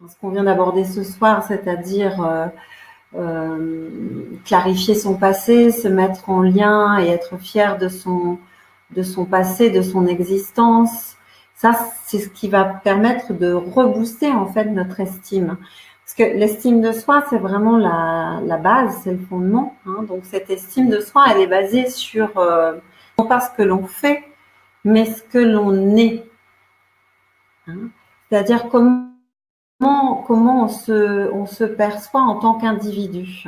ce qu'on vient d'aborder ce soir, c'est-à-dire clarifier son passé, se mettre en lien et être fier de son passé, de son existence. Ça, c'est ce qui va permettre de rebooster en fait notre estime. Parce que l'estime de soi, c'est vraiment la base, c'est le fondement. Hein. Donc cette estime de soi, elle est basée sur non pas ce que l'on fait, mais ce que l'on est. Hein. C'est-à-dire comment on se perçoit en tant qu'individu.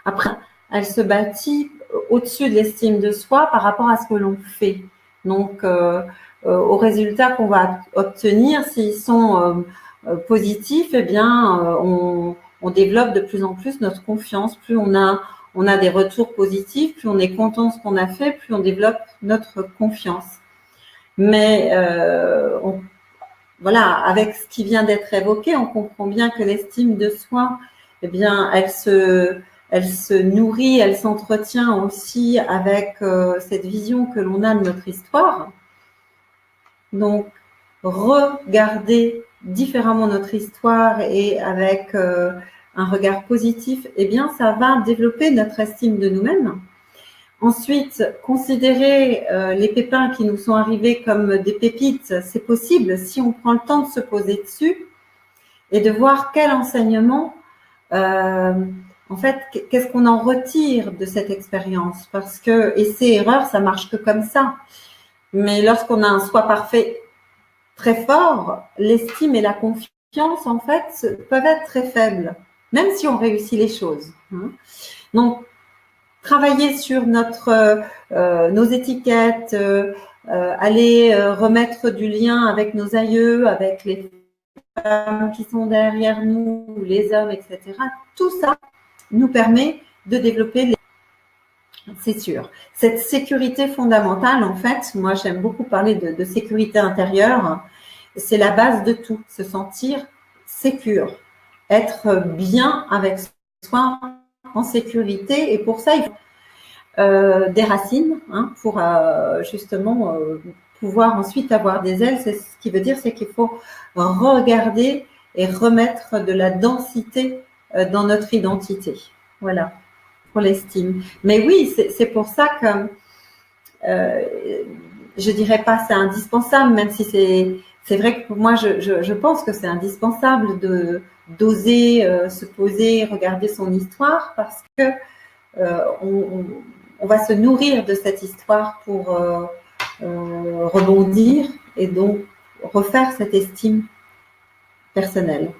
Après, elle se bâtit au-dessus de l'estime de soi par rapport à ce que l'on fait. Donc, aux résultats qu'on va obtenir, s'ils sont positifs, eh bien, on développe de plus en plus notre confiance. Plus on a des retours positifs, plus on est content de ce qu'on a fait, plus on développe notre confiance. Mais voilà, avec ce qui vient d'être évoqué, on comprend bien que l'estime de soi, eh bien, elle se nourrit, elle s'entretient aussi avec cette vision que l'on a de notre histoire. Donc, regarder différemment notre histoire et avec un regard positif, eh bien, ça va développer notre estime de nous-mêmes. Ensuite, considérer les pépins qui nous sont arrivés comme des pépites, c'est possible si on prend le temps de se poser dessus et de voir quel enseignement, en fait, qu'est-ce qu'on en retire de cette expérience. Parce que essais et erreurs, ça marche que comme ça. Mais lorsqu'on a un soi parfait très fort, l'estime et la confiance, en fait, peuvent être très faibles, même si on réussit les choses. Hein. Donc, travailler sur nos étiquettes, aller remettre du lien avec nos aïeux, avec les femmes qui sont derrière nous, les hommes, etc. Tout ça nous permet de développer, c'est sûr, cette sécurité fondamentale. En fait, moi j'aime beaucoup parler de sécurité intérieure. C'est la base de tout, se sentir sécure, être bien avec soi, en sécurité. Et pour ça, il faut des racines, hein, pour justement pouvoir ensuite avoir des ailes. C'est ce qui veut dire, c'est qu'il faut regarder et remettre de la densité dans notre identité. Voilà, pour l'estime. Mais oui, c'est pour ça que je dirais pas c'est indispensable, même si c'est vrai que pour moi, je pense que c'est indispensable d'oser se poser, regarder son histoire, parce que on va se nourrir de cette histoire pour rebondir et donc refaire cette estime personnelle.